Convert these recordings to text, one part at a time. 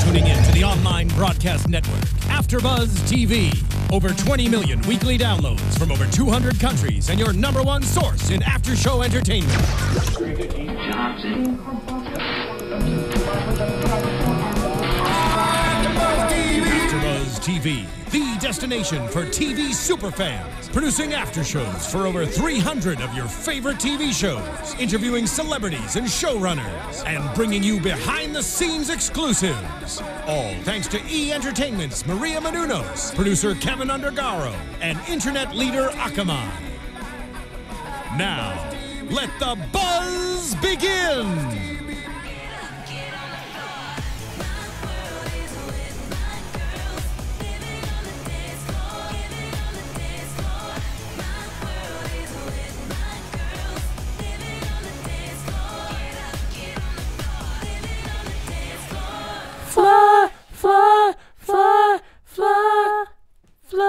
tuning in to the online broadcast network, AFTERBUZZ TV. Over 20 million weekly downloads from over 200 countries and your #1 source in after-show entertainment. AFTERBUZZ TV, the destination for TV superfans, producing after shows for over 300 of your favorite TV shows, interviewing celebrities and showrunners, and bringing you behind-the-scenes exclusives. All thanks to E! Entertainment's Maria Menounos, producer Kevin Undergaro, and internet leader Akamai. Now, let the buzz begin! Fly, fly, fly, fly, fly.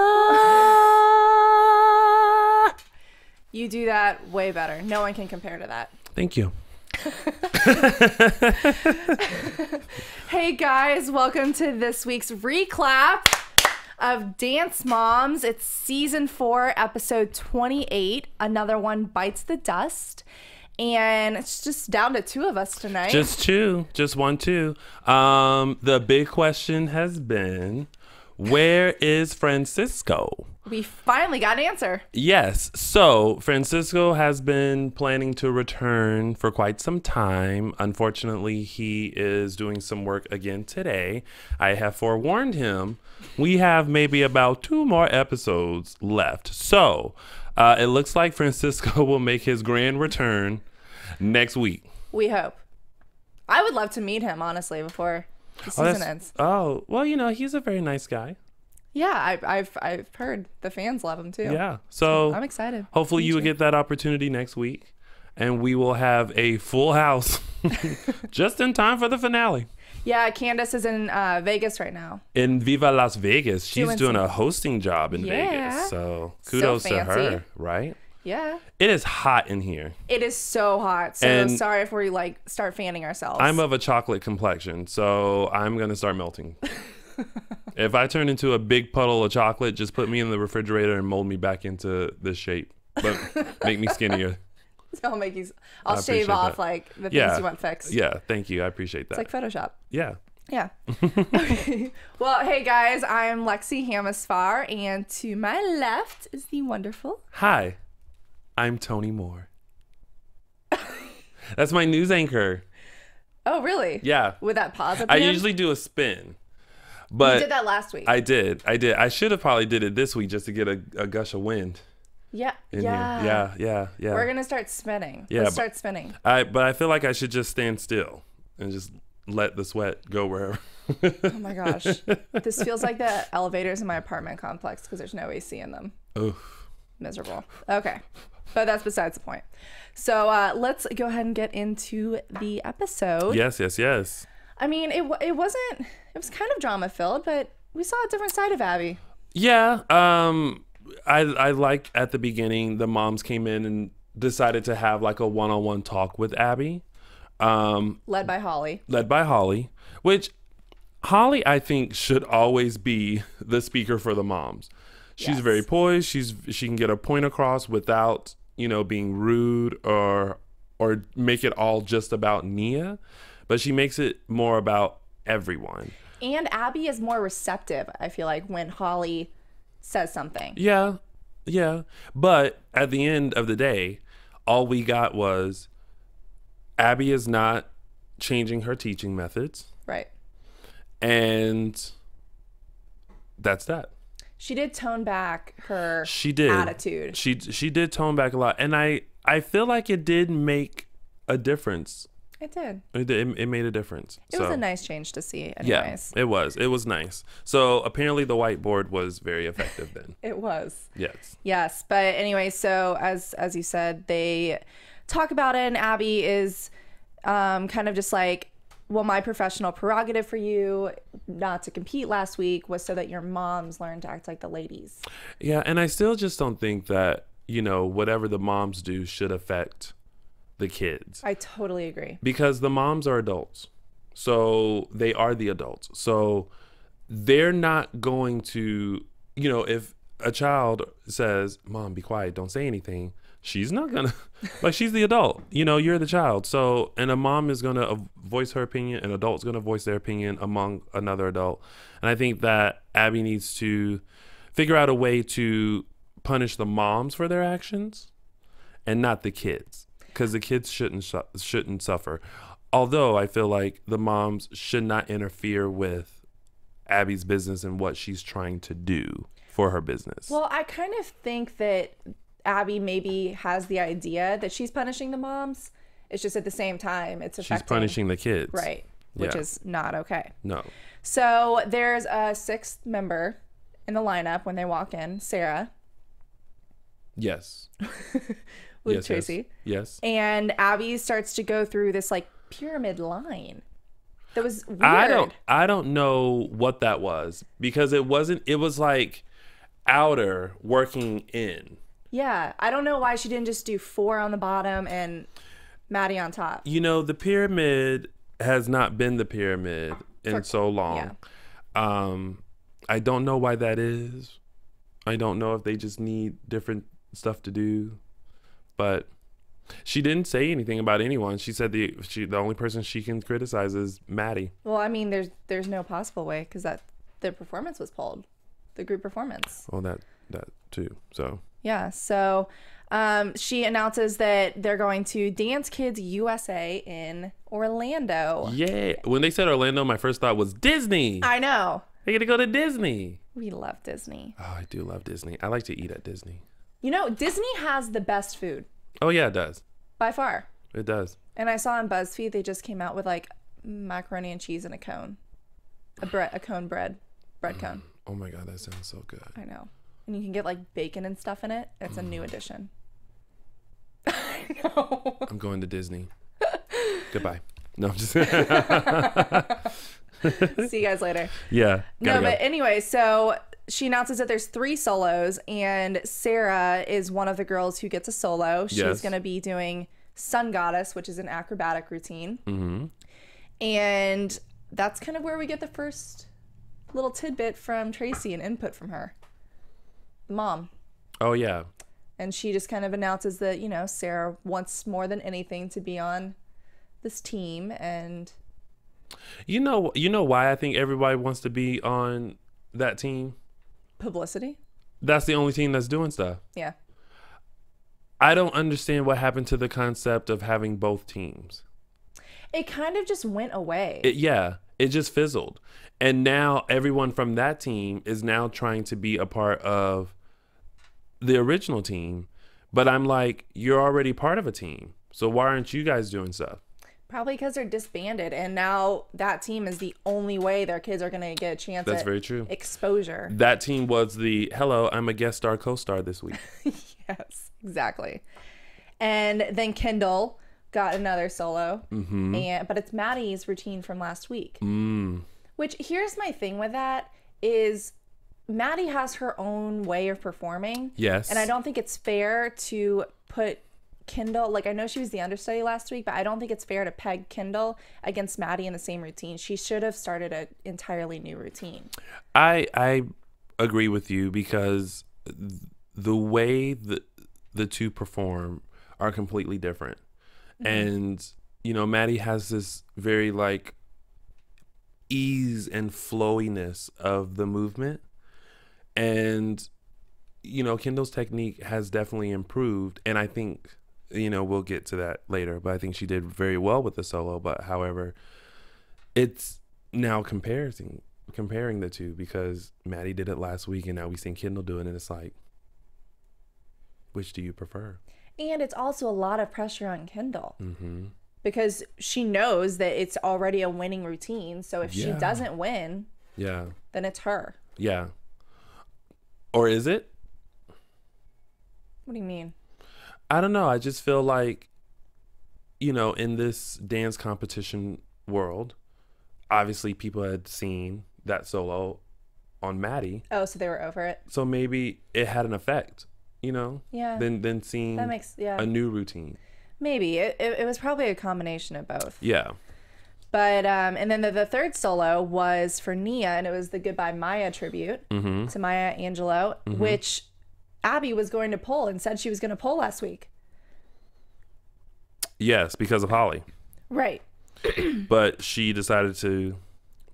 You do that way better. No one can compare to that. Thank you. Hey guys, welcome to this week's reclap of Dance Moms. It's season 4, episode 28. Another one bites the dust. And it's just down to 2 of us tonight. Just 2. Just 1, 2. The big question has been, where is Francisco? We finally got an answer. Yes. So Francisco has been planning to return for quite some time. Unfortunately, he is doing some work again today. I have forewarned him. We have maybe about 2 more episodes left. So it looks like Francisco will make his grand return next week. We hope. I would love to meet him, honestly, before the season ends. Oh, well, you know, he's a very nice guy. Yeah, I've heard the fans love him too. Yeah, so I'm excited. Hopefully you will get that opportunity next week, and we will have a full house just in time for the finale. Yeah, Candice is in Vegas right now. In Viva Las Vegas. She's doing a hosting job in Vegas. So kudos to her, right? Yeah. It is hot in here. It is so hot. So sorry if we start fanning ourselves. I'm of a chocolate complexion, so I'm going to start melting. If I turn into a big puddle of chocolate, just put me in the refrigerator and mold me back into this shape. But make me skinnier. I'll shave off like the things you want fixed. Yeah, thank you. I appreciate that. It's like Photoshop. Yeah. Yeah. Okay. Well, hey guys, I'm Lexie Hammesfahr, and to my left is the wonderful. Hi, I'm Tony Moore. That's my news anchor. Oh, really? Yeah. With that pause at the I end? usually do a spin. But you did that last week. I did. I should have probably did it this week just to get a gush of wind. Yeah. Yeah. We're gonna start spinning. Yeah, Let's start spinning. But I feel like I should just stand still and just let the sweat go wherever. Oh my gosh. This feels like the elevators in my apartment complex because there's no AC in them. Oof. Miserable. Okay. But that's besides the point. So let's go ahead and get into the episode. Yes. I mean, it was kind of drama filled, but we saw a different side of Abby. Yeah. I like at the beginning, the moms came in and decided to have like a one-on-one talk with Abby. Led by Holly. Which Holly, I think, should always be the speaker for the moms. She's very poised. She can get a point across without, being rude or make it all just about Nia. But she makes it more about everyone. And Abby is more receptive, I feel like, when Holly says something. Yeah. But at the end of the day, all we got was Abby is not changing her teaching methods. Right. And that's that. She did tone back her attitude. She did tone back a lot. And I feel like it did make a difference. It did. It made a difference. It was a nice change to see anyways. Yeah, it was. It was nice. So apparently the whiteboard was very effective then. It was. Yes. But anyway, so as you said, they talk about it, and Abby is kind of just like, well, my professional prerogative for you not to compete last week was so that your moms learn to act like the ladies. Yeah, and I still just don't think that, whatever the moms do should affect the kids. I totally agree. Because the moms are adults. So they are the adults. So they're not going to, if a child says, Mom, be quiet, don't say anything, she's not gonna, like, she's the adult, you're the child. So, and a mom is gonna voice her opinion, an adult's gonna voice their opinion among another adult. And I think that Abby needs to figure out a way to punish the moms for their actions and not the kids, because the kids shouldn't suffer. Although I feel like the moms should not interfere with Abby's business and what she's trying to do for her business. Well, I kind of think that Abby maybe has the idea that she's punishing the moms. It's just at the same time, it's affecting... She's punishing the kids. Right. Which is not okay. No. So there's a sixth member in the lineup when they walk in, Sarah. Yes. With Tracy. Yes. And Abby starts to go through this like pyramid line. That was weird. I don't know what that was, because it was like outer working in. Yeah. I don't know why she didn't just do 4 on the bottom and Maddie on top. The pyramid has not been the pyramid in so long. Yeah. I don't know why that is. I don't know if they just need different stuff to do, but she didn't say anything about anyone. She said the only person she can criticize is Maddie. Well, I mean, there's no possible way, because the performance was pulled, the group performance. Well, that too. So yeah. So she announces that they're going to Dance Kids USA in Orlando. Yeah. When they said Orlando, my first thought was Disney. I know. They're gonna go to Disney. We love Disney. Oh, I do love Disney. I like to eat at Disney. Disney has the best food. Oh yeah, it does. By far. It does. And I saw on BuzzFeed they just came out with like macaroni and cheese in a cone. A cone bread cone. Oh my God, that sounds so good. I know. And you can get like bacon and stuff in it. It's a new addition. I know. I'm going to Disney. Goodbye. No, I'm just See you guys later. Yeah. No, but anyway, so she announces that there's 3 solos, and Sarah is one of the girls who gets a solo. She's going to be doing Sun Goddess, which is an acrobatic routine. Mm-hmm. And that's kind of where we get the first little tidbit from Tracy and input from her. Mom. Oh, yeah. And she just kind of announces that, Sarah wants more than anything to be on this team. And you know why I think everybody wants to be on that team? Publicity. That's the only team that's doing stuff. Yeah. I don't understand what happened to the concept of having both teams. It kind of just went away. It just fizzled. And now everyone from that team is now trying to be a part of the original team. But I'm like, you're already part of a team. So why aren't you guys doing stuff? Probably because they're disbanded, and now that team is the only way their kids are going to get a chance That's at very true. Exposure. That team was the, hello, I'm a guest star co-star this week. Yes, exactly. And then Kendall got another solo, but it's Maddie's routine from last week. Which, here's my thing with that, is Maddie has her own way of performing. Yes. And I don't think it's fair to put Kendall, like I know she was the understudy last week, but I don't think it's fair to peg Kendall against Maddie in the same routine. She should have started an entirely new routine. I agree with you, because the way the two perform are completely different. And Maddie has this very like ease and flowiness of the movement, and Kendall's technique has definitely improved, and I think we'll get to that later, but I think she did very well with the solo. But however, it's now comparing the two, because Maddie did it last week and now we seen Kendall do it, and it's like, which do you prefer? And it's also a lot of pressure on Kendall, because she knows that it's already a winning routine. So if she doesn't win, then it's her. Yeah. Or is it? What do you mean? I don't know. I just feel like, in this dance competition world, obviously people had seen that solo on Maddie. Oh, so they were over it. So maybe it had an effect, Yeah. Than seeing a new routine. Maybe. It was probably a combination of both. Yeah. But and then the third solo was for Nia, and it was the Goodbye Maya tribute to Maya Angelou, which Abby was going to pull and said she was going to pull last week. Yes, because of Holly. Right. But she decided to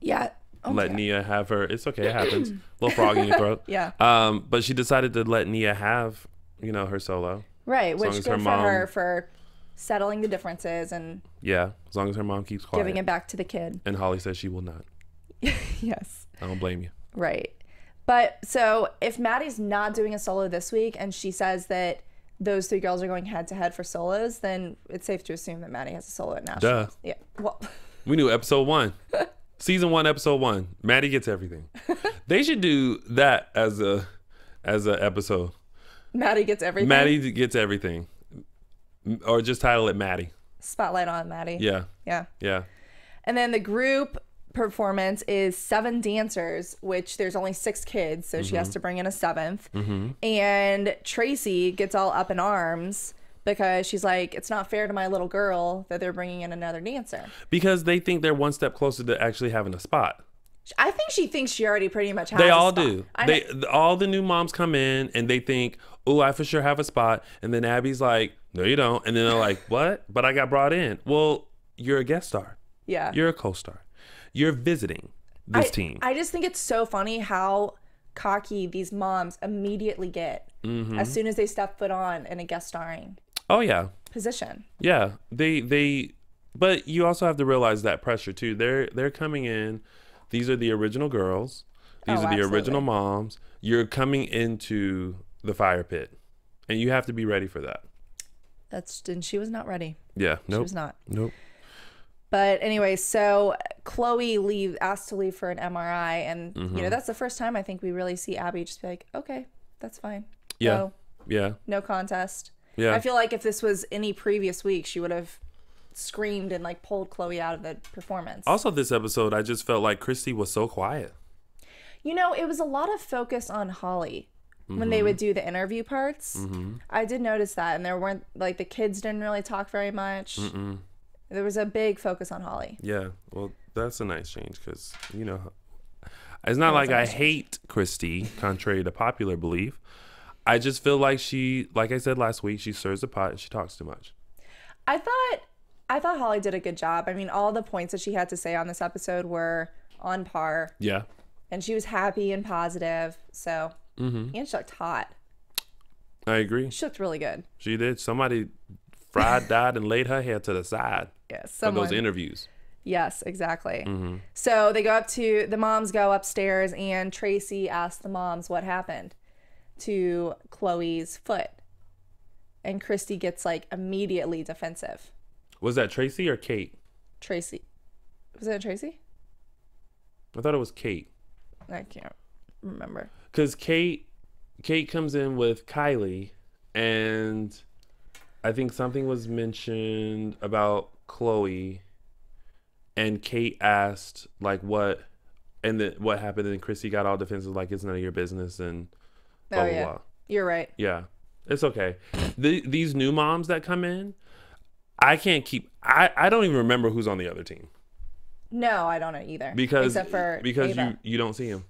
let Nia have her. It's okay, it happens. Little frog in your throat. Yeah. But she decided to let Nia have, her solo. Right, which good for her for settling the differences and as long as her mom keeps quiet. Giving it back to the kid. And Holly says she will not. Yes. I don't blame you. Right. But so if Maddie's not doing a solo this week and she says that those three girls are going head to head for solos, then it's safe to assume that Maddie has a solo at Nationals. Duh. Yeah. Well, we knew episode 1. Season 1, episode 1. Maddie gets everything. They should do that as a episode. Maddie gets everything. Maddie gets everything. Or just title it Maddie. Spotlight on Maddie. Yeah. Yeah. Yeah. And then the group performance is 7 dancers, which there's only 6 kids, so she has to bring in a 7th. And Tracy gets all up in arms because she's like, it's not fair to my little girl that they're bringing in another dancer. Because they think they're one step closer to actually having a spot. I think she thinks she already pretty much has They all a spot. do. All the new moms come in and they think, oh, I for sure have a spot. And then Abby's like, no, you don't. And then they're like, what? But I got brought in. Well, you're a guest star. Yeah. You're a co-star. You're visiting this team. I just think it's so funny how cocky these moms immediately get as soon as they step foot on in a guest starring position. Yeah. But you also have to realize that pressure too. They're coming in. These are the original girls. These are the original moms. You're coming into the fire pit. And you have to be ready for that. And she was not ready. Yeah. Nope. She was not. Nope. But anyway, so Chloe asked to leave for an MRI, and that's the first time I think we really see Abby just be like, okay, that's fine. Yeah. Go. Yeah. No contest. Yeah. I feel like if this was any previous week, she would have screamed and like pulled Chloe out of the performance. Also, this episode, I just felt like Christy was so quiet. It was a lot of focus on Holly when they would do the interview parts. I did notice that, and there weren't like the kids didn't really talk very much. There was a big focus on Holly. Yeah, well, that's a nice change because, it's not like I hate Christy, contrary to popular belief. I just feel like she, like I said last week, she stirs the pot and she talks too much. I thought Holly did a good job. I mean, all the points that she had to say on this episode were on par. Yeah. And she was happy and positive. So, and she looked hot. I agree. She looked really good. She did. Somebody fried, dyed, and laid her hair to the side. Yes. For those interviews. Yes, exactly. So the moms go upstairs, and Tracy asks the moms what happened to Chloe's foot. And Christy gets like immediately defensive. Was that Tracy or Kate? Tracy. Was it Tracy? I thought it was Kate. I can't remember. Because Kate comes in with Kylie, and I think something was mentioned about Chloe, and Kate asked like what happened, and Chrissy got all defensive like it's none of your business and blah blah blah. You're right. Yeah, it's okay. These new moms that come in, I don't even remember who's on the other team. No, I don't know either. Except for you don't see them.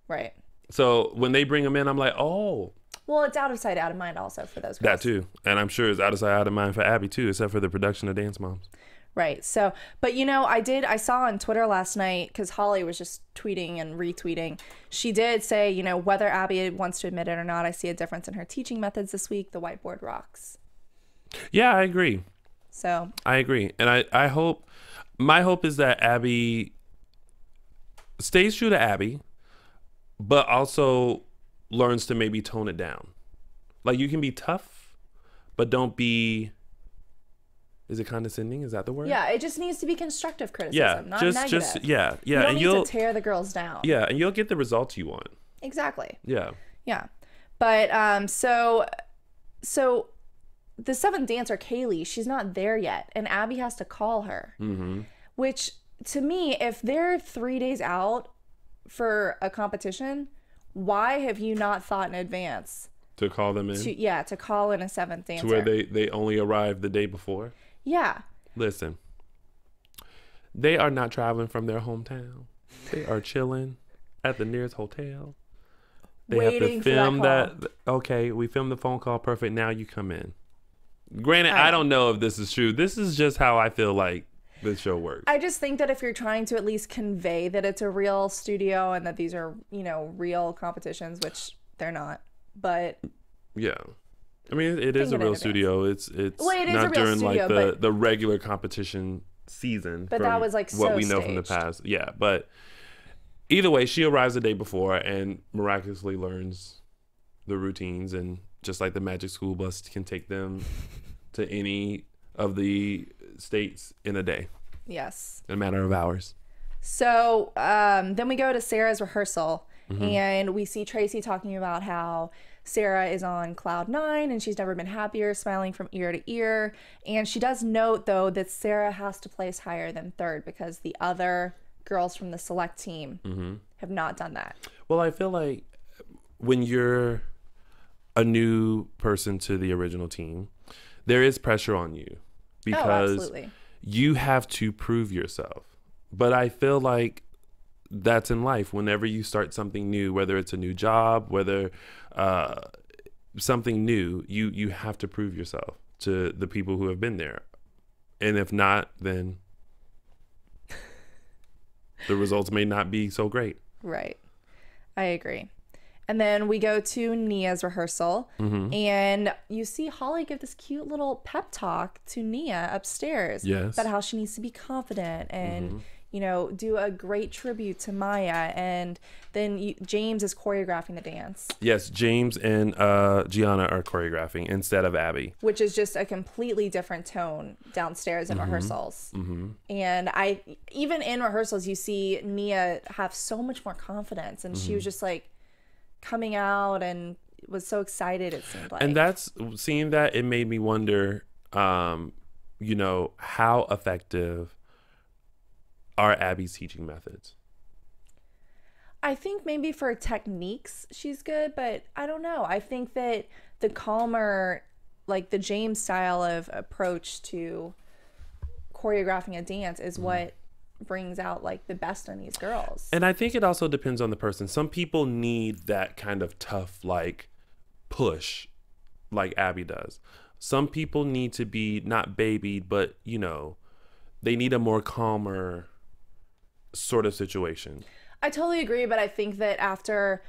Right. So when they bring them in, I'm like, oh. Well, it's out of sight, out of mind also for those girls. That too. And I'm sure it's out of sight, out of mind for Abby too, except for the production of Dance Moms. Right. So, but I saw on Twitter last night, because Holly was just tweeting and retweeting. She did say, whether Abby wants to admit it or not, I see a difference in her teaching methods this week. The whiteboard rocks. Yeah, I agree. So. I agree. And I hope, my hope is that Abby stays true to Abby, but also learns to maybe tone it down. Like, you can be tough, but don't be, is it condescending? Is that the word? Yeah, it just needs to be constructive criticism, not negative. Yeah. You don't need to tear the girls down. Yeah, and you'll get the results you want. Exactly. Yeah. Yeah. But so the 7th dancer, Kaylee, she's not there yet, and Abby has to call her. Which, to me, if they're 3 days out for a competition, why have you not thought in advance to call them in? To call in a 7th dancer. To where they only arrived the day before? Yeah. Listen, They are not traveling from their hometown. They are chilling at the nearest hotel. They Waiting have to film for that call. Okay, we filmed the phone call. Perfect. Now you come in. Granted, I don't know if this is true. This is just how I feel like this show works. I just think that if you're trying to at least convey that it's a real studio and that these are, you know, real competitions, which they're not, but yeah, I mean, it is a real studio. It's not during studio, like the regular competition season. But that was like what we know staged from the past. Yeah, but either way, she arrives the day before and miraculously learns the routines, and just like the magic school bus can take them to any of the states in a day. Yes. In a matter of hours. So then we go to Sarah's rehearsal, and we see Tracy talking about how Sarah is on cloud 9 and she's never been happier, smiling from ear to ear. And she does note, though, that Sarah has to place higher than third because the other girls from the select team have not done that. Well, I feel like when you're a new person to the original team, there is pressure on you because you have to prove yourself. But I feel like that's in life. Whenever you start something new, whether it's a new job, whether something new, you have to prove yourself to the people who have been there. And if not, then the results may not be so great. Right. I agree. And then we go to Nia's rehearsal, and you see Holly give this cute little pep talk to Nia upstairs about how she needs to be confident and, you know, do a great tribute to Maya. And then James is choreographing the dance. Yes, James and Gianna are choreographing instead of Abby. Which is just a completely different tone downstairs in rehearsals. And even in rehearsals, you see Nia have so much more confidence. And she was just like coming out and was so excited, it seemed like. And that's, seeing that, it made me wonder, you know, how effective are Abby's teaching methods? I think maybe for techniques she's good, but I don't know. I think that the calmer, like the James style of approach to choreographing a dance is what brings out like the best in these girls. And I think it also depends on the person. Some people need that kind of tough like push like Abby does. Some people need to be not babied, but you know, they need a more calmer sort of situation. I totally agree, but I think that after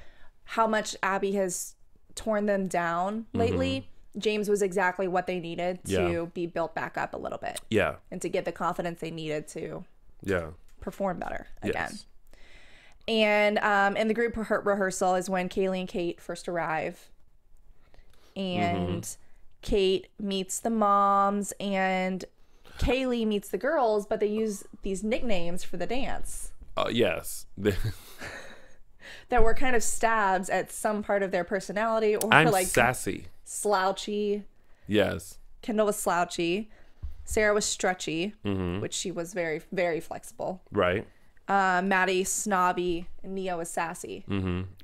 how much Abby has torn them down lately, James was exactly what they needed to be built back up a little bit. Yeah. And to get the confidence they needed to perform better again. Yes. And in the group rehearsal is when Kaylee and Kate first arrive. And Kate meets the moms and Kaylee meets the girls, but they use these nicknames for the dance. Yes. That were kind of stabs at some part of their personality. Or I'm like sassy. Slouchy. Yes. Kendall was slouchy. Sarah was stretchy, which she was very, very flexible. Right. Maddie snobby, and Nia was sassy.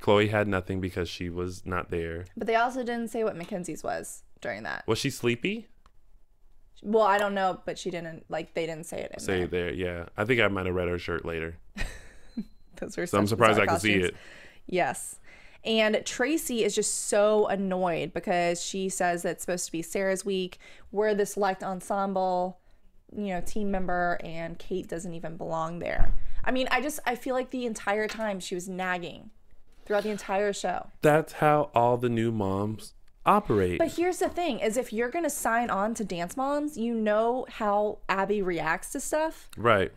Chloe had nothing because she was not there. But they also didn't say what Mackenzie's was during that. Was she sleepy? Well, I don't know, but she didn't, like, they didn't say it there. Yeah. I think I might have read her shirt later. Those were so I'm surprised I could see it. Yes. And Tracy is just so annoyed because she says that it's supposed to be Sarah's week. We're the select ensemble, you know, team member, and Kate doesn't even belong there. I mean, I feel like the entire time she was nagging throughout the entire show. That's how all the new moms operate. But here's the thing, is if you're going to sign on to Dance Moms, you know how Abby reacts to stuff. Right.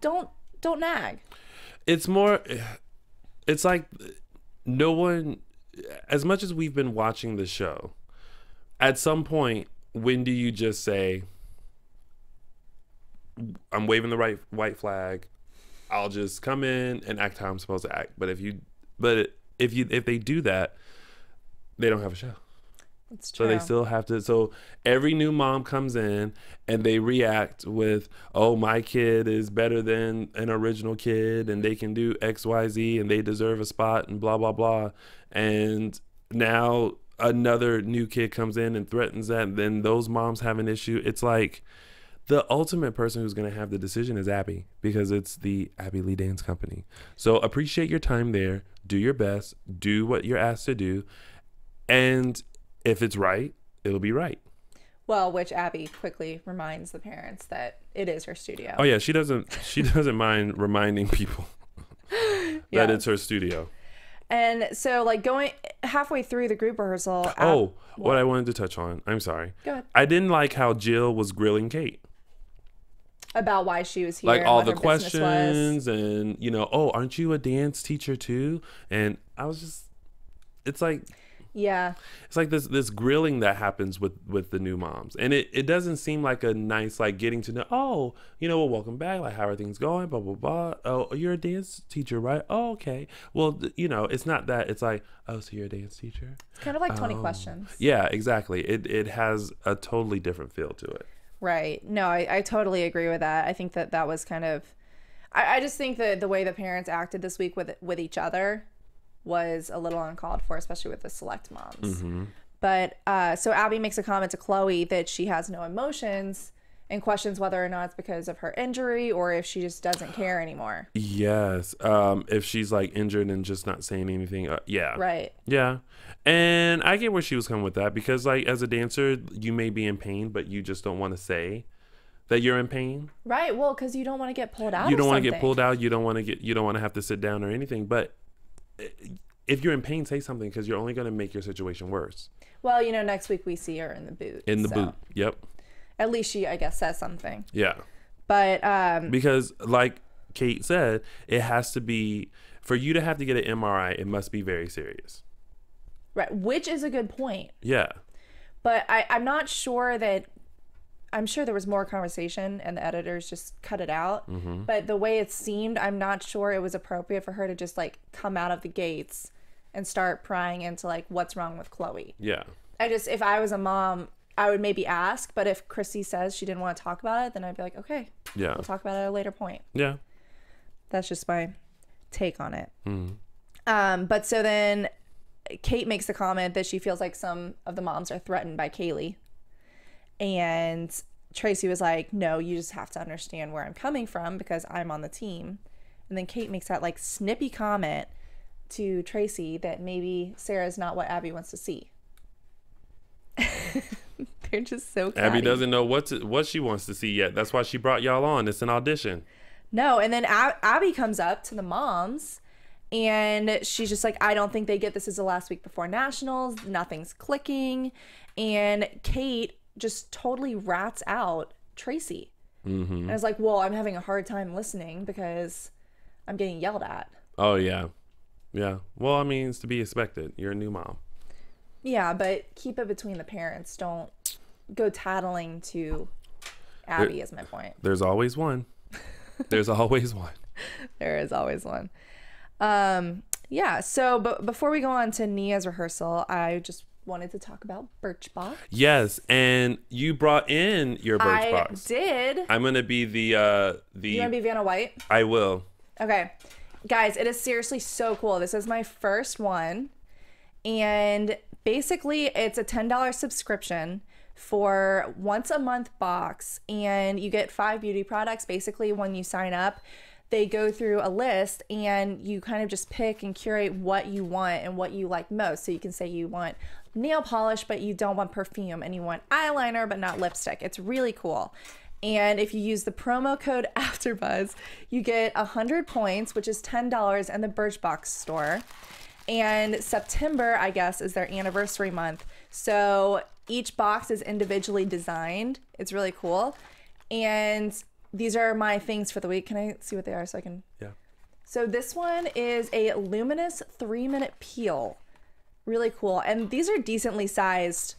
Don't nag. It's more, it's like no one, as much as we've been watching the show, at some point, when do you just say, I'm waving the white flag, I'll just come in and act how I'm supposed to act. But if they do that, they don't have a show. That's true. So they still have to. So every new mom comes in and they react with, "Oh, my kid is better than an original kid, and they can do X, Y, Z, and they deserve a spot, and blah blah blah." And now another new kid comes in and threatens that, and then those moms have an issue. It's like the ultimate person who's going to have the decision is Abby, because it's the Abby Lee Dance Company. So appreciate your time there. Do your best. Do what you're asked to do. And if it's right, it'll be right. Well, which Abby quickly reminds the parents that it is her studio. Oh yeah, she doesn't mind reminding people that it's her studio. And so, like, going halfway through the group rehearsal. What I wanted to touch on. I'm sorry. Go ahead. I didn't like how Jill was grilling Kate about why she was here, like all the questions, and aren't you a dance teacher too? And I was just, it's like. Yeah. It's like this grilling that happens with the new moms. And it doesn't seem like a nice, like, getting to know, well, welcome back. Like, how are things going? Blah, blah, blah. Oh, you're a dance teacher, right? Oh, okay. Well, it's not that. It's like, oh, so you're a dance teacher? It's kind of like 20 questions. Yeah, exactly. It has a totally different feel to it. Right. No, I totally agree with that. I think that was kind of, I just think that the way the parents acted this week with each other was a little uncalled for, especially with the select moms. Mm-hmm. But so Abby makes a comment to Chloe that she has no emotions and questions whether or not it's because of her injury or if she just doesn't care anymore. Yes. If she's like injured and just not saying anything. Yeah. Right. Yeah. And I get where she was coming with that, because like as a dancer, you may be in pain, but you just don't want to say that you're in pain. Right. Well, because you don't want to get pulled out. You don't want to get pulled out. You don't want to have to sit down or anything. But if you're in pain, say something, because you're only going to make your situation worse. Well, next week we see her in the boot. In the boot. Yep. At least she, I guess, says something. Yeah. But because like Kate said, it has to be, for you to have to get an MRI, it must be very serious. Right. Which is a good point. Yeah. But I'm not sure that, I'm sure there was more conversation and the editors just cut it out. Mm-hmm. But the way it seemed, I'm not sure it was appropriate for her to just like come out of the gates and start prying into like what's wrong with Chloe. Yeah. If I was a mom, I would maybe ask. But if Chrissy says she didn't want to talk about it, then I'd be like, okay, yeah, we'll talk about it at a later point. Yeah. That's just my take on it. Mm-hmm. But so then Kate makes the comment that she feels like some of the moms are threatened by Kaylee. And Tracy was like, no, you just have to understand where I'm coming from because I'm on the team. And then Kate makes that like snippy comment to Tracy that maybe Sarah's not what Abby wants to see. They're just so catty. Abby doesn't know what she wants to see yet. That's why she brought y'all on. It's an audition. No, and then Abby comes up to the moms and she's just like, I don't think they get this is the last week before nationals. Nothing's clicking. And Kate just totally rats out Tracy. Mm-hmm. And I was like, well, I'm having a hard time listening because I'm getting yelled at. Oh, yeah. Yeah. Well, I mean, it's to be expected. You're a new mom. Yeah, but keep it between the parents. Don't go tattling to Abby is my point. There's always one. There's always one. There is always one. Yeah, so but before we go on to Nia's rehearsal, I just wanted to talk about Birchbox. Yes, and you brought in your Birchbox. I did. I'm gonna be the. You gonna be Vanna White? I will. Okay, guys, it is seriously so cool. This is my first one, and basically it's a $10 subscription for once a month box, and you get 5 beauty products. Basically, when you sign up, they go through a list and you kind of just pick and curate what you want and what you like most. So you can say you want nail polish, but you don't want perfume, and you want eyeliner, but not lipstick. It's really cool. And if you use the promo code AFTERBUZZ, you get 100 points, which is $10 in the Birchbox store. And September, I guess, is their anniversary month. So each box is individually designed. It's really cool. And these are my things for the week. Can I see what they are so I can? Yeah. So this one is a luminous 3-minute peel. Really cool. And these are decently sized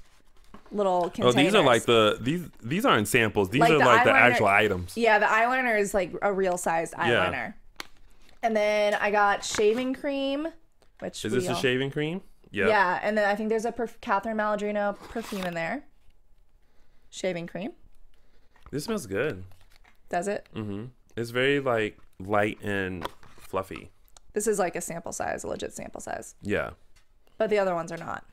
little containers. Oh, these are like these aren't samples. These are like the actual items. Yeah, the eyeliner is like a real sized eyeliner. Yeah. And then I got shaving cream, which is this a shaving cream? Yeah. Yeah, and then I think there's a Catherine Maladrino perfume in there. Shaving cream. This smells good. Does it? Mm-hmm. It's very like light and fluffy. This is like a sample size, a legit sample size. Yeah. But the other ones are not.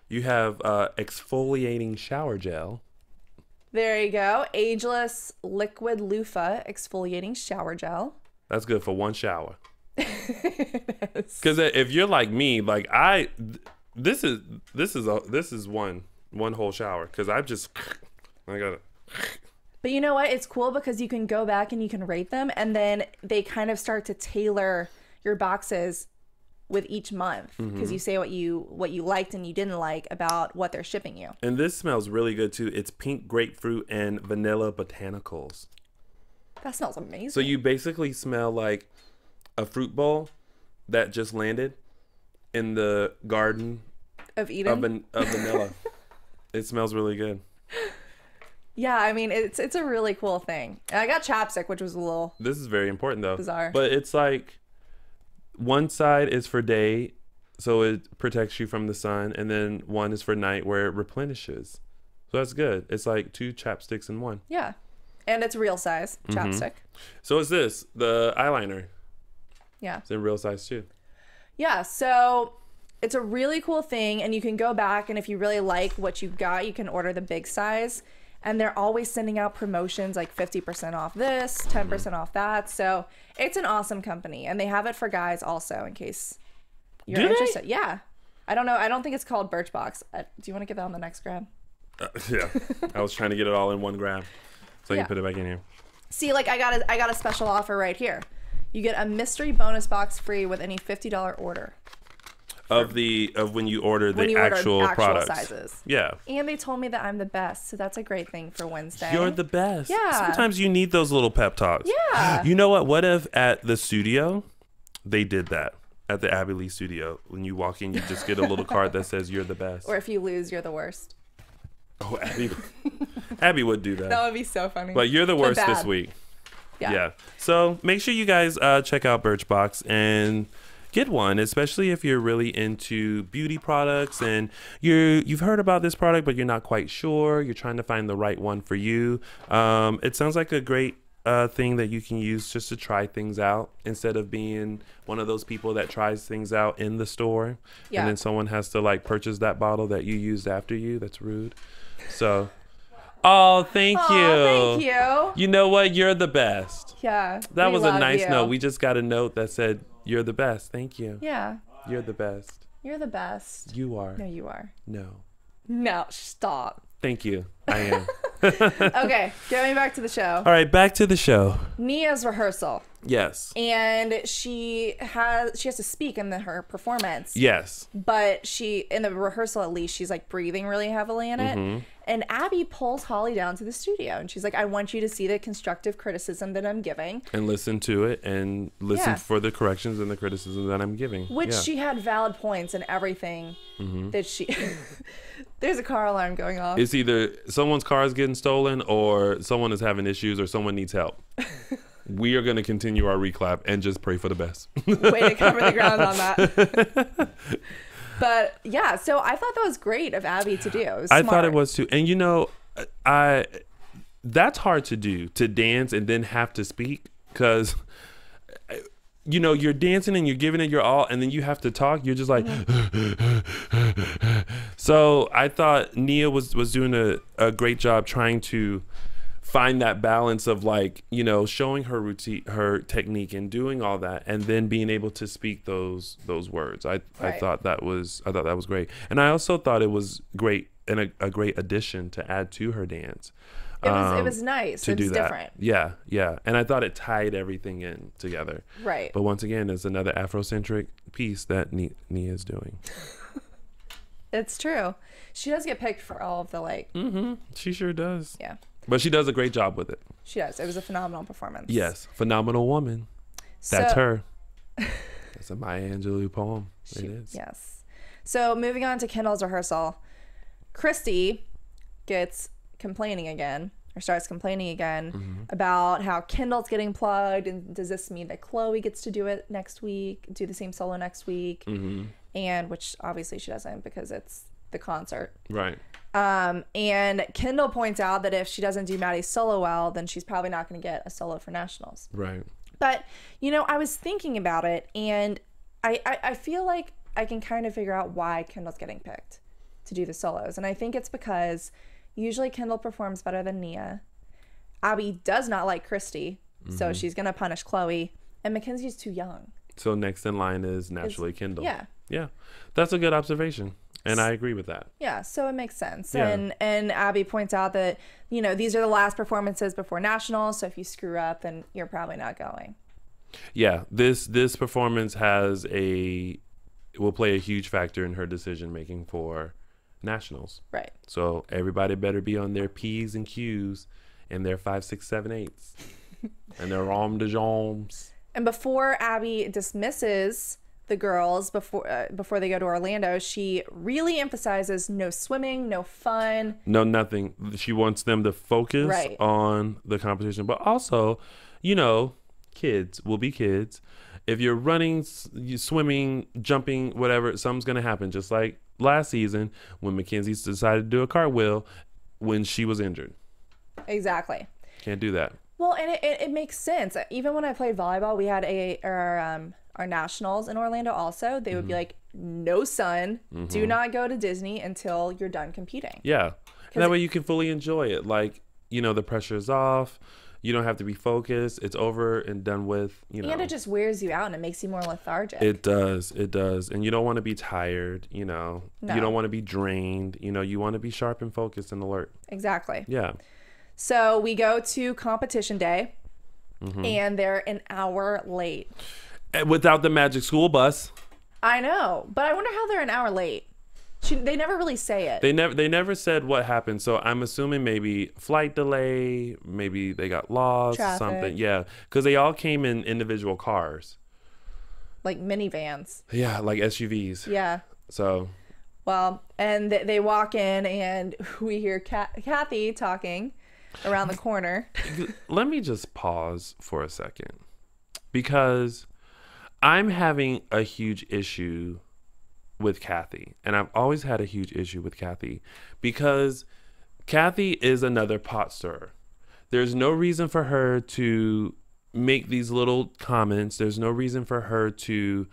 You have exfoliating shower gel. There you go. Ageless liquid loofah exfoliating shower gel. That's good for one shower. Because if you're like me, like this is one whole shower. Because I got it. But you know what? It's cool because you can go back and you can rate them, and then they kind of start to tailor your boxes with each month because you say what you liked and you didn't like about what they're shipping you. And this smells really good too. It's pink grapefruit and vanilla botanicals. That smells amazing. So you basically smell like a fruit bowl that just landed in the garden of Eden of vanilla. It smells really good. Yeah, I mean it's a really cool thing. And I got chapstick, which was a little. This is very important though. Bizarre. But it's like one side is for day, so it protects you from the sun, and then one is for night where it replenishes. So that's good. It's like 2 chapsticks in one. Yeah, and it's real size chapstick. So is this the eyeliner? Yeah, it's in real size too. Yeah, so it's a really cool thing, and you can go back, and if you really like what you got, you can order the big size. And they're always sending out promotions like 50% off this, 10% off that. So it's an awesome company. And they have it for guys also in case you're interested. Yeah. I don't know. I don't think it's called Birchbox. Do you want to get that on the next grab? Yeah. I was trying to get it all in one grab so I can put it back in here. See, like I got a special offer right here. You get a mystery bonus box free with any $50 order. Of when you order the actual products. Sizes. Yeah. And they told me that I'm the best, so that's a great thing for Wednesday. You're the best. Yeah. Sometimes you need those little pep talks. Yeah. You know what? What if at the studio they did that? At the Abby Lee studio, when you walk in, you just get a little card that says you're the best. Or if you lose, you're the worst. Oh, Abby would do that. That would be so funny. But you're the worst this week. Yeah. So make sure you guys check out Birchbox and get one, especially if you're really into beauty products and you've heard about this product but you're not quite sure. You're trying to find the right one for you. It sounds like a great thing that you can use just to try things out instead of being one of those people that tries things out in the store and then someone has to like purchase that bottle that you used after you. That's rude. So thank you. Thank you. You know what? You're the best. Yeah. That was a nice note. We just got a note that said you're the best. Thank you. Yeah. You're the best. You're the best. You are. No, you are. No. No, stop. Thank you. I am. Okay, going back to the show. All right, back to the show. Nia's rehearsal. Yes. And she has to speak in her performance. Yes. But in the rehearsal at least, she's like breathing really heavily in it. And Abby pulls Holly down to the studio and she's like, I want you to see the constructive criticism that I'm giving. And listen to it and listen for the corrections and the criticism that I'm giving. Which she had valid points and everything that she... There's a car alarm going off. It's either someone's car is getting stolen or someone is having issues or someone needs help. We are going to continue our reclap and just pray for the best. Way to cover the ground on that. But yeah, so I thought that was great of Abby to do. It was smart. I thought it was too. And you know, that's hard to do, to dance and then have to speak, because you know, you're dancing and you're giving it your all and then you have to talk. You're just like, so I thought Nia was doing a great job trying to find that balance of, like, you know, showing her routine, her technique and doing all that and then being able to speak those words. I thought that was great. And I also thought it was great and a great addition to add to her dance. It was nice. To do that. Different. Yeah. And I thought it tied everything in together. Right. But once again, it's another Afrocentric piece that Nia is doing. It's true. She does get picked for all of the like. She sure does. Yeah. But she does a great job with it. She does. It was a phenomenal performance. Yes. Phenomenal woman. That's her. That's a Maya Angelou poem. It is. Yes. So moving on to Kendall's rehearsal, Christy starts complaining again about how Kendall's getting plugged, and does this mean that Chloe gets to do it next week, do the same solo next week, and which obviously she doesn't because it's the concert. Right. And Kendall points out that if she doesn't do Maddie's solo well, then she's probably not going to get a solo for nationals. Right. But, you know, I was thinking about it, and I feel like I can kind of figure out why Kendall's getting picked to do the solos. And I think it's because, Usually Kendall performs better than Nia. Abby does not like Christy, so she's going to punish Chloe. And Mackenzie's too young. So next in line is naturally Kendall. Yeah. Yeah. That's a good observation. And I agree with that. Yeah, so it makes sense. Yeah. And Abby points out that, you know, these are the last performances before nationals, so if you screw up, then you're probably not going. Yeah, this performance will play a huge factor in her decision making for nationals. Right. So everybody better be on their P's and Q's and their 5, 6, 7, 8s and their rom de jambes. And before Abby dismisses the girls before they go to Orlando, she really emphasizes no swimming, no fun, no nothing. She wants them to focus on the competition, but also, you know, kids will be kids. If you're running, you swimming, jumping, whatever, something's gonna happen. Just like last season when Mackenzie decided to do a cartwheel when she was injured. Exactly. Can't do that. Well, and it makes sense. Even when I played volleyball, we had our nationals in Orlando also. They would be like, no sun, do not go to Disney until you're done competing. Yeah. And that way you can fully enjoy it. Like, you know, the pressure is off. You don't have to be focused. It's over and done with, you know. And it just wears you out and it makes you more lethargic. It does. It does. And you don't want to be tired, you know. No. You don't want to be drained. You know, you want to be sharp and focused and alert. Exactly. Yeah. So we go to competition day and they're an hour late. Without the magic school bus. I know, but I wonder how they're an hour late. They never really say it. They never said what happened. So I'm assuming maybe flight delay, maybe they got lost, something. Yeah, because they all came in individual cars. Like minivans. Yeah, like SUVs. Yeah. So. Well, and they walk in and we hear Kathy talking around the corner. Let me just pause for a second because I'm having a huge issue with Kathy, and I've always had a huge issue with Kathy because Kathy is another pot stirrer. There's no reason for her to make these little comments. There's no reason for her to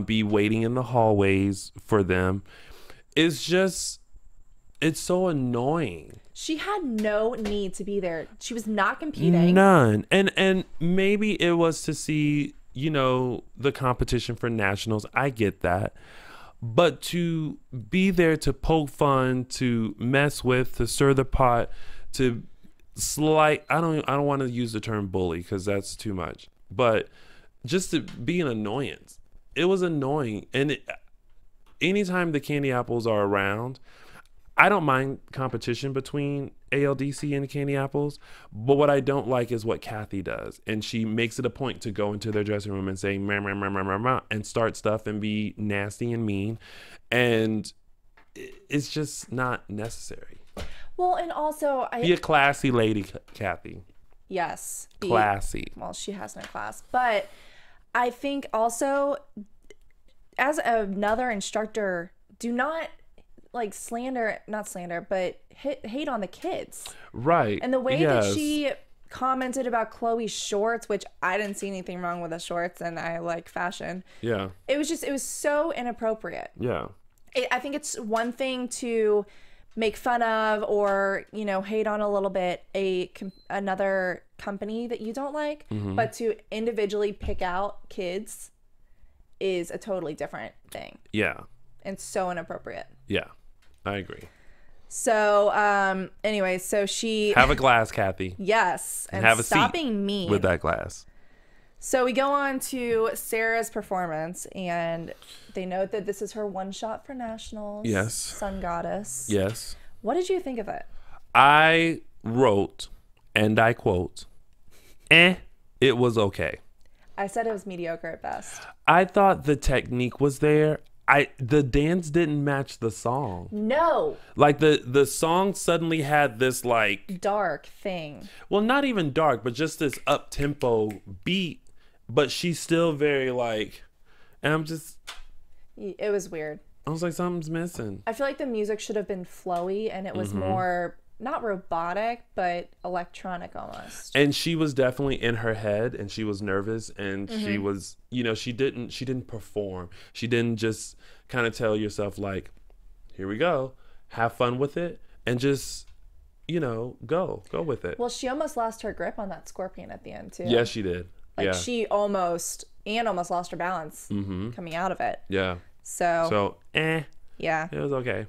be waiting in the hallways for them. It's so annoying. She had no need to be there. She was not competing. None. And maybe it was to see, you know, the competition for nationals. I get that. But to be there to poke fun, to mess with, to stir the pot, to slight, I don't want to use the term bully because that's too much. But just to be an annoyance. It was annoying. And anytime the candy apples are around, I don't mind competition between ALDC and Candy Apples, but what I don't like is what Kathy does. And she makes it a point to go into their dressing room and say, meh, meh, meh, meh, meh, meh, and start stuff and be nasty and mean. And it's just not necessary. Well, and also... Be a classy lady, Kathy. Yes. Classy. Well, she has no class. But I think also, as another instructor, do not... like not slander, but hate on the kids. Right. And the way that she commented about Chloe's shorts, which I didn't see anything wrong with the shorts and I like fashion. Yeah. It was so inappropriate. Yeah. I think it's one thing to make fun of or, you know, hate on a little bit another company that you don't like, but to individually pick out kids is a totally different thing. Yeah. And so inappropriate. Yeah. I agree. So, anyway, so she... Have a glass, Kathy. Yes. And have a stop seat being mean. with that glass. So we go on to Sarah's performance, and they note that this is her one shot for nationals. Yes. Sun Goddess. Yes. What did you think of it? I wrote, and I quote, it was okay. I said it was mediocre at best. I thought the technique was there. The dance didn't match the song. No. Like the song suddenly had this like dark thing. Well, not even dark, but just this up tempo beat. But she's still very like, and I'm just. It was weird. I was like, something's missing. I feel like the music should have been flowy, and it was more not robotic, but electronic almost. And she was definitely in her head, and she was nervous, and she was, you know, she didn't perform. She didn't just kind of tell yourself like, here we go, have fun with it, and just you know, go with it. Well, she almost lost her grip on that scorpion at the end too. Yes, she did. Like she almost lost her balance coming out of it. Yeah. So yeah, it was okay.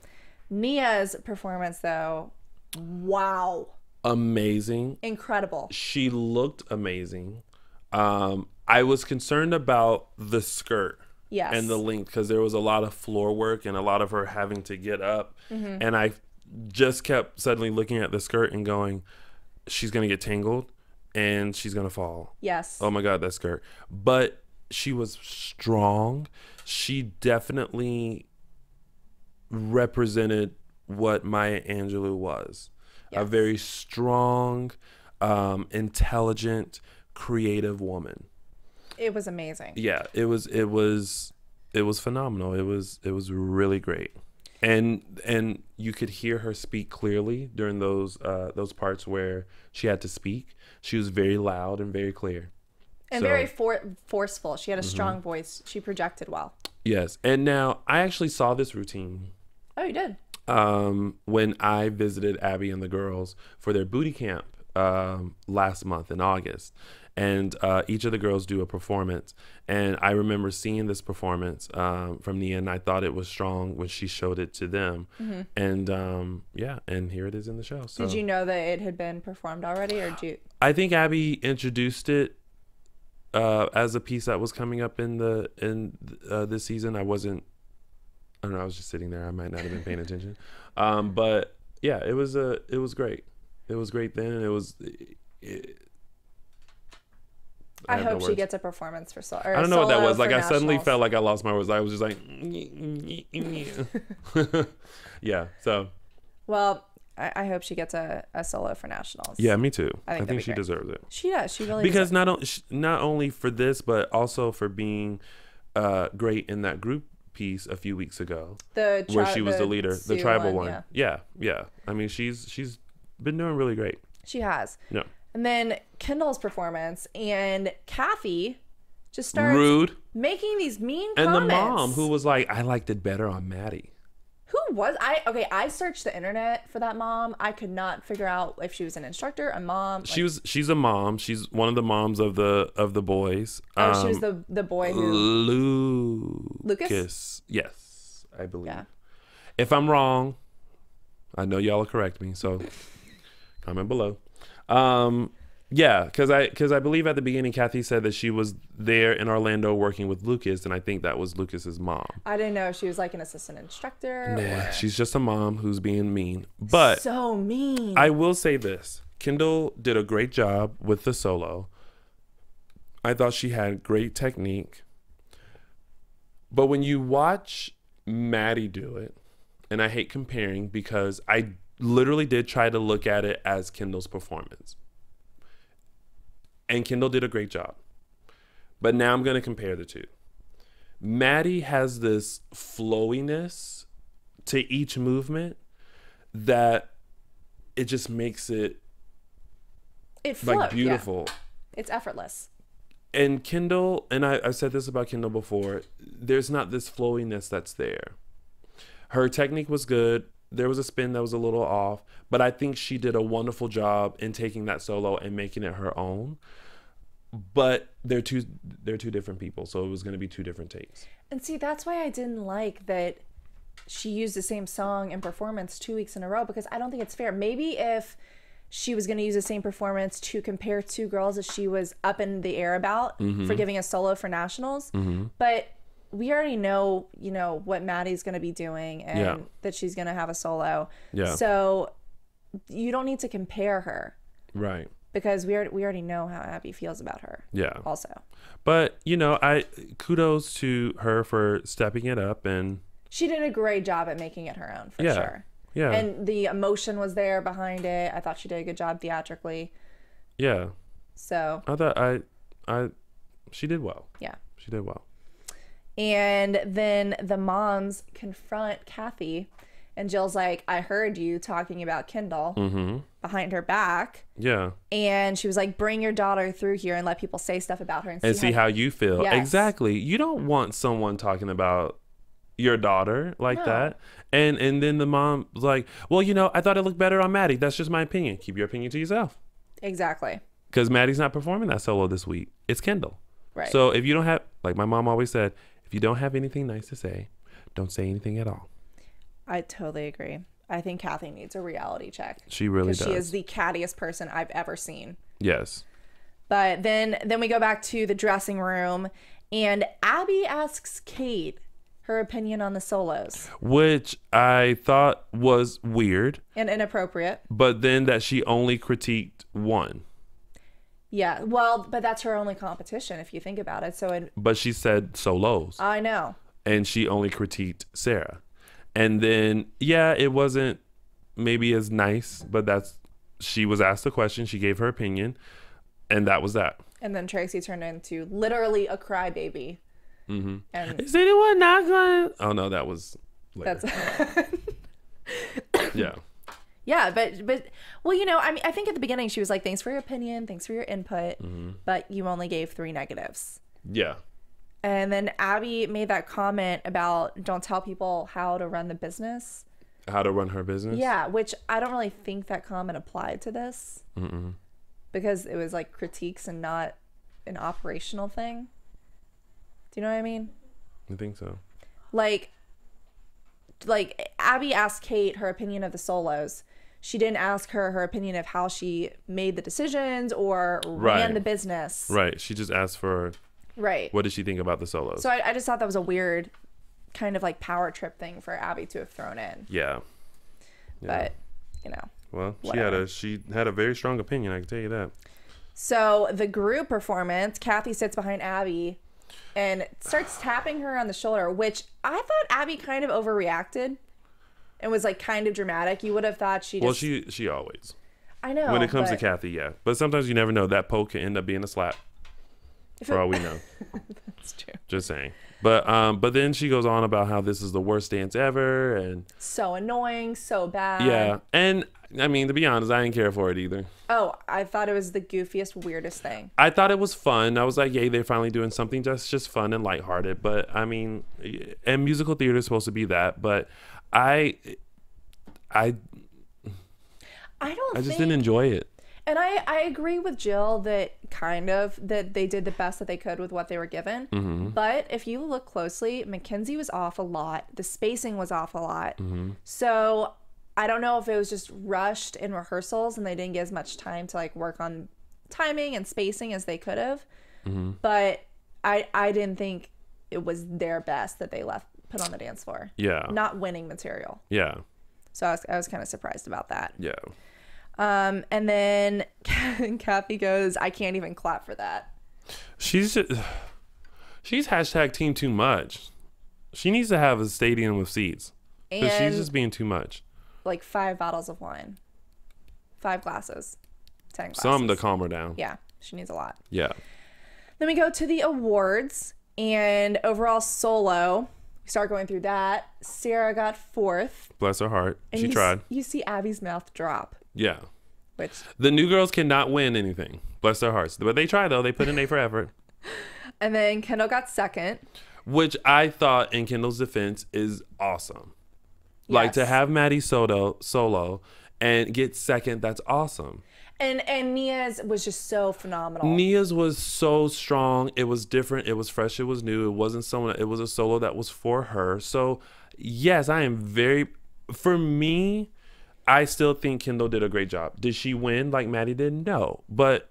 Nia's performance though, wow, amazing, incredible. She looked amazing. I was concerned about the skirt. Yes. And the length, because there was a lot of floor work and a lot of her having to get up. And I just kept suddenly looking at the skirt and going, she's going to get tangled and she's going to fall. Yes. Oh my God, that skirt. But she was strong. She definitely represented what Maya Angelou was. Yes. A very strong, intelligent, creative woman. It was amazing. Yeah, it was phenomenal. It was really great. And you could hear her speak clearly during those parts where she had to speak. She was very loud and very clear. And very forceful. She had a strong voice. She projected well. Yes. And now I actually saw this routine. Oh, you did? When I visited Abby and the girls for their booty camp last month in August. And each of the girls do a performance. And I remember seeing this performance from Nia, and I thought it was strong when she showed it to them. And and here it is in the show. So. Did you know that it had been performed already, or did you? I think Abby introduced it as a piece that was coming up in this season. I don't know. I was just sitting there. I might not have been paying attention. But yeah, it was great. It was great then, and it was. I hope she gets a performance for solo. I don't know what that was. Like, I suddenly felt like I lost my words. I was just like, yeah. So. Well, I hope she gets a solo for nationals. Yeah, me too. I think she deserves it. She does. She really because not only for this, but also for being great in that group piece a few weeks ago, where she was the leader, the tribal one. Yeah. I mean, she's been doing really great. She has. Yeah. And then Kendall's performance, and Kathy just starts making these mean comments. And the mom who was like, I liked it better on Maddie. Who was I searched the internet for that mom. I could not figure out if she was an instructor, a mom. She's a mom. She's one of the moms of the boys. Oh, she was the boy who Lucas? Yes, I believe. Yeah. If I'm wrong, I know y'all will correct me, so comment below. Yeah, because I believe at the beginning Kathy said that she was there in Orlando working with Lucas, and I think that was Lucas's mom. I didn't know if she was like an assistant instructor. Nah, she's just a mom who's being mean. But so mean. I will say this: Kendall did a great job with the solo. I thought she had great technique. But when you watch Maddie do it, and I hate comparing because I literally did try to look at it as Kendall's performance. And Kendall did a great job. But now I'm going to compare the two. Maddie has this flowiness to each movement that it just makes it like beautiful. Yeah. It's effortless. And Kendall, and I've said this about Kendall before, there's not this flowiness that's there. Her technique was good. There was a spin that was a little off, but I think she did a wonderful job in taking that solo and making it her own. But they're two different people, so it was going to be two different takes. And see, that's why I didn't like that she used the same song and performance 2 weeks in a row, because I don't think it's fair. Maybe if she was going to use the same performance to compare two girls that she was up in the air about for giving a solo for nationals, but we already know, what Maddie's going to be doing and that she's going to have a solo. Yeah. So you don't need to compare her. Right. Because we already know how Abby feels about her. Yeah. Also. But, I kudos to her for stepping it up, and she did a great job at making it her own, for sure. Yeah. And the emotion was there behind it. I thought she did a good job theatrically. Yeah. So I thought she did well. Yeah. She did well. And then the moms confront Kathy, and Jill's like, I heard you talking about Kendall behind her back. Yeah. And she was like, bring your daughter through here and let people say stuff about her and see how you feel. Yes. Exactly. You don't want someone talking about your daughter like that. And then the mom was like, well, you know, I thought it looked better on Maddie. That's just my opinion. Keep your opinion to yourself. Exactly. Because Maddie's not performing that solo this week. It's Kendall. Right. So if you don't have, like my mom always said, if you don't have anything nice to say, don't say anything at all. I totally agree. I think Kathy needs a reality check. She really does. She is the cattiest person I've ever seen. Yes. But then we go back to the dressing room, and Abby asks Kate her opinion on the solos. Which I thought was weird. And inappropriate. But then that she only critiqued one. Yeah, well, but that's her only competition if you think about it. But she said solos. I know. And she only critiqued Sarah. And then, yeah, it wasn't maybe as nice, but she was asked a question. She gave her opinion. And that was that. And then Tracy turned into literally a crybaby. Mm-hmm. And is anyone not going to? Oh, no, that was later. Yeah. Yeah, but well, you know, I mean, I think at the beginning she was like, thanks for your opinion. Thanks for your input. Mm-hmm. But you only gave 3 negatives. Yeah. And then Abby made that comment about don't tell people how to run the business. How to run her business? Yeah, which I don't really think that comment applied to this. Mm-mm. Because it was like critiques and not an operational thing. Do you know what I mean? I think so. Like Abby asked Kate her opinion of the solos. She didn't ask her opinion of how she made the decisions or ran the business. Right. She just asked for... Right. What did she think about the solos? So I just thought that was a weird kind of like power trip thing for Abby to have thrown in. Yeah. But, you know. Well, whatever. she had a very strong opinion, I can tell you that. So the group performance, Kathy sits behind Abby and starts tapping her on the shoulder, which I thought Abby kind of overreacted and was like kind of dramatic. You would have thought she just... Well, she always. I know. When it comes to Kathy, yeah. But sometimes you never know. That poke can end up being a slap. For all we know. That's true. Just saying. But then she goes on about how this is the worst dance ever and so annoying, so bad. Yeah. And I mean, to be honest, I didn't care for it either. Oh, I thought it was the goofiest, weirdest thing. I thought it was fun. I was like, yay, they're finally doing something just fun and lighthearted. But I mean, and musical theater is supposed to be that, but I just didn't enjoy it. And I agree with Jill that they did the best that they could with what they were given. Mm-hmm. But if you look closely, Mackenzie was off a lot. The spacing was off a lot. Mm-hmm. So I don't know if it was just rushed in rehearsals and they didn't get as much time to like work on timing and spacing as they could have. Mm-hmm. But I didn't think it was their best that they put on the dance floor. Yeah. Not winning material. Yeah. So I was kind of surprised about that. Yeah. And then Kathy goes, I can't even clap for that. She's hashtag team too much. She needs to have a stadium with seats. Because she's just being too much. Like 5 bottles of wine. 5 glasses. 10 glasses. Some to calm her down. Yeah. She needs a lot. Yeah. Then we go to the awards and overall solo. We start going through that. Sarah got 4th. Bless her heart. And she tried. You see Abby's mouth drop. Yeah. Which the new girls cannot win anything. Bless their hearts. But they try though. They put in A for effort. And then Kendall got 2nd. Which I thought in Kendall's defense is awesome. Yes. Like to have Maddie solo and get 2nd, that's awesome. And Nia's was just so phenomenal. Nia's was so strong. It was different. It was fresh. It was new. It wasn't someone. It was a solo that was for her. So yes, I am very. For me, I still think Kendall did a great job. Did she win like Maddie did? No. But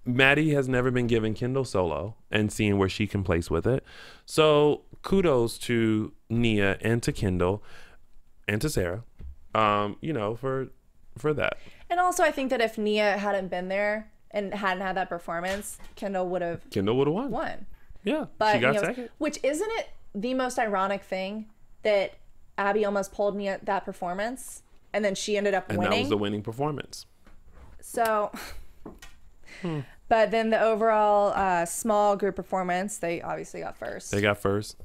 Maddie has never been given Kendall solo and seeing where she can place with it. So kudos to Nia and to Kendall and to Sarah, for that. And also I think that if Nia hadn't been there and hadn't had that performance, Kendall would have won. Yeah. But she got 2nd. Which isn't it the most ironic thing that Abby almost pulled Nia that performance? And then she ended up winning. And that was the winning performance. So, but then the overall small group performance, they obviously got 1st. They got 1st.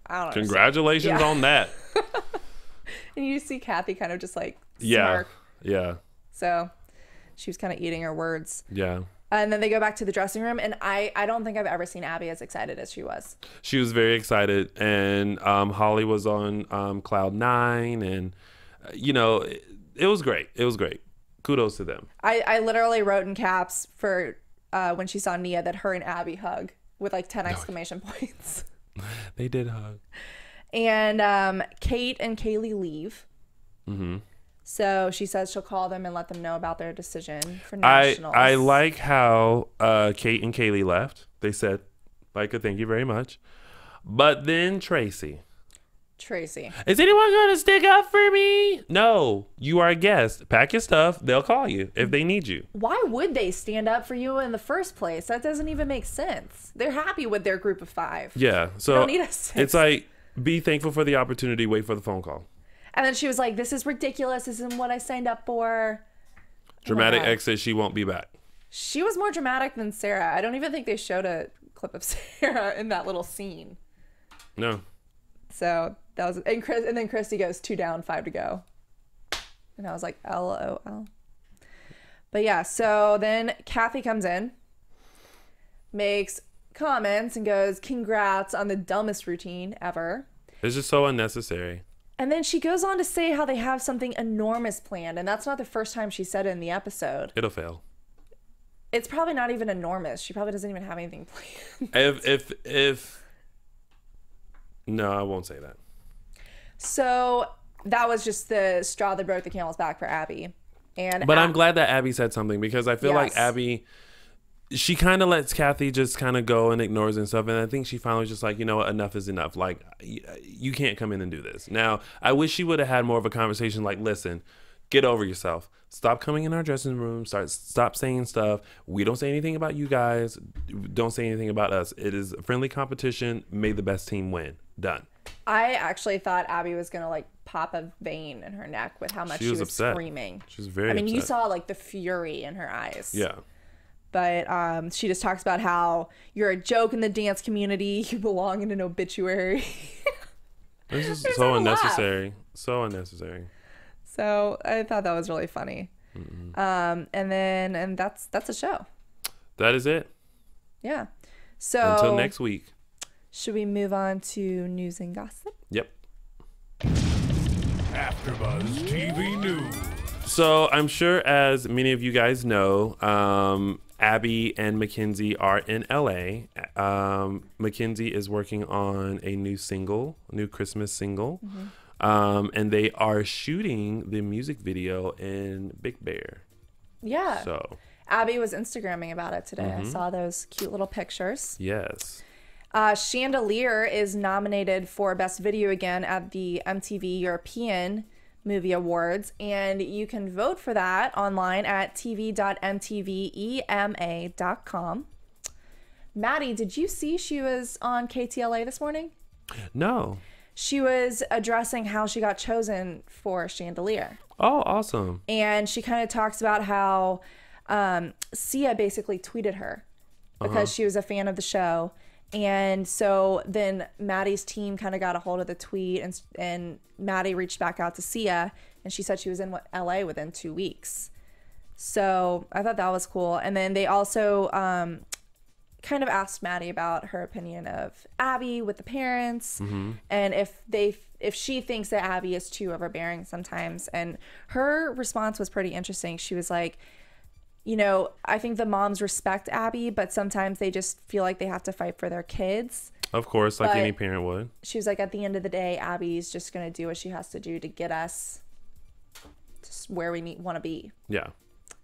I don't know. Congratulations on that. And you see Kathy kind of just like smirk. smirk. Yeah. So she was kind of eating her words. Yeah. And then they go back to the dressing room, and I don't think I've ever seen Abby as excited as she was. She was very excited, and Holly was on cloud 9, and you know, it was great. It was great. Kudos to them. I literally wrote in caps for when she saw Nia that her and Abby hug with like 10 exclamation points. They did hug. And Kate and Kaylee leave. Mm-hmm. So she says she'll call them and let them know about their decision for nationals. I like how Kate and Kaylee left. They said, like, thank you very much. But then Tracy. Is anyone going to stick up for me? No, you are a guest. Pack your stuff. They'll call you if they need you. Why would they stand up for you in the first place? That doesn't even make sense. They're happy with their group of 5. Yeah. So they don't need us. It's like, be thankful for the opportunity. Wait for the phone call. And then she was like, this is ridiculous. This isn't what I signed up for. Dramatic exit. She won't be back. She was more dramatic than Sarah. I don't even think they showed a clip of Sarah in that little scene. No. So that was, and then Christy goes 2 down, 5 to go. And I was like, LOL. But yeah, so then Kathy comes in, makes comments and goes, congrats on the dumbest routine ever. It's just so unnecessary. And then she goes on to say how they have something enormous planned. And that's not the first time she said it in the episode. It'll fail. It's probably not even enormous. She probably doesn't even have anything planned. If no, I won't say that. So that was just the straw that broke the camel's back for Abby. But I'm glad that Abby said something, because I feel like Abby, she kind of lets Kathy just kind of go and ignores and stuff. And I think she finally was just like, you know what, enough is enough. Like, you can't come in and do this. Now, I wish she would have had more of a conversation like, listen, get over yourself. Stop coming in our dressing room. Stop saying stuff. We don't say anything about you guys. Don't say anything about us. It is a friendly competition. May the best team win. Done. I actually thought Abby was going to like pop a vein in her neck with how much she was upset. Screaming. She was very upset. You saw like the fury in her eyes. Yeah. But she just talks about how you're a joke in the dance community. You belong in an obituary. This is so unnecessary. So unnecessary. So I thought that was really funny. And that's a show. That is it. Yeah. So until next week. Should we move on to news and gossip? Yep. AfterBuzz TV News. So I'm sure, as many of you guys know, Abby and Mackenzie are in LA. Mackenzie is working on a new Christmas single. And they are shooting the music video in Big Bear. Yeah. So Abby was Instagramming about it today. I saw those cute little pictures. Yes. Chandelier is nominated for Best Video again at the MTV European Movie Awards, and you can vote for that online at tv.mtvema.com. Maddie, did you see she was on KTLA this morning? No. She was addressing how she got chosen for Chandelier. Oh, awesome. And she kind of talks about how Sia basically tweeted her because she was a fan of the show. And so then Maddie's team kind of got a hold of the tweet, and Maddie reached back out to Sia, and she said she was in LA within 2 weeks. So I thought that was cool. And then they also kind of asked Maddie about her opinion of Abby with the parents, and if she thinks that Abby is too overbearing sometimes. And her response was pretty interesting. She was like, you know, I think the moms respect Abby, but sometimes they just feel like they have to fight for their kids. Of course, like any parent would. She was like, at the end of the day, Abby's just going to do what she has to do to get us to where we want to be. Yeah.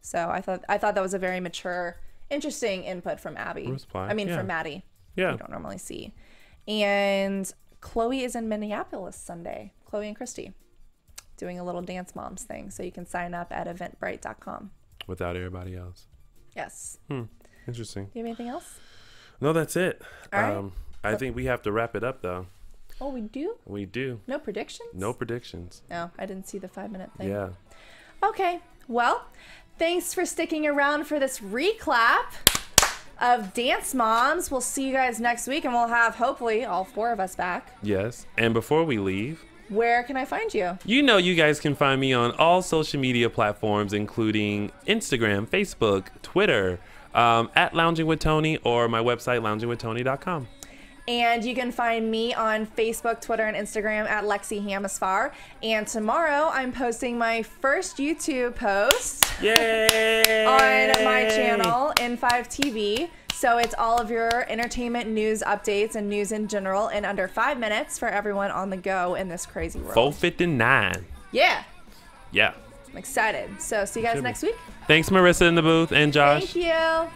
So I thought that was a very mature, interesting input from Abby. From Maddie. Yeah. You don't normally see. And Chloe is in Minneapolis Sunday. Chloe and Christy doing a little Dance Moms thing. So you can sign up at eventbrite.com. Without everybody else. Yes. Interesting. Do you have anything else? No, that's it. All right. I think we have to wrap it up, though. Oh, we do? We do. No predictions? No predictions. No, I didn't see the 5-minute thing. Yeah. Okay. Well, thanks for sticking around for this reclap of Dance Moms. We'll see you guys next week, and we'll have, hopefully, all 4 of us back. Yes. And before we leave, where can I find you? You know you guys can find me on all social media platforms, including Instagram, Facebook, Twitter, at Lounging with Tony or my website, loungingwithtony.com. And you can find me on Facebook, Twitter, and Instagram at Lexie Hammesfahr. And tomorrow I'm posting my first YouTube post on my channel, N5TV. So it's all of your entertainment news updates and news in general in under 5 minutes for everyone on the go in this crazy world. 4:59. Yeah. Yeah. I'm excited. So see you guys next week. Thanks, Marissa in the booth and Josh. Thank you.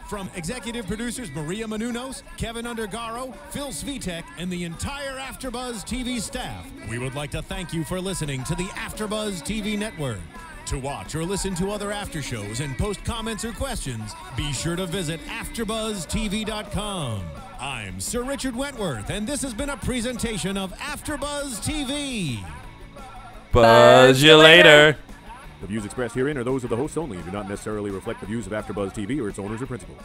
From executive producers Maria Menounos, Kevin Undergaro, Phil Svitek, and the entire AfterBuzz TV staff, we would like to thank you for listening to the AfterBuzz TV network. To watch or listen to other after shows and post comments or questions, be sure to visit AfterBuzzTV.com. I'm Sir Richard Wentworth, and this has been a presentation of AfterBuzz TV. Buzz you later. The views expressed herein are those of the hosts only and do not necessarily reflect the views of AfterBuzz TV or its owners or principals.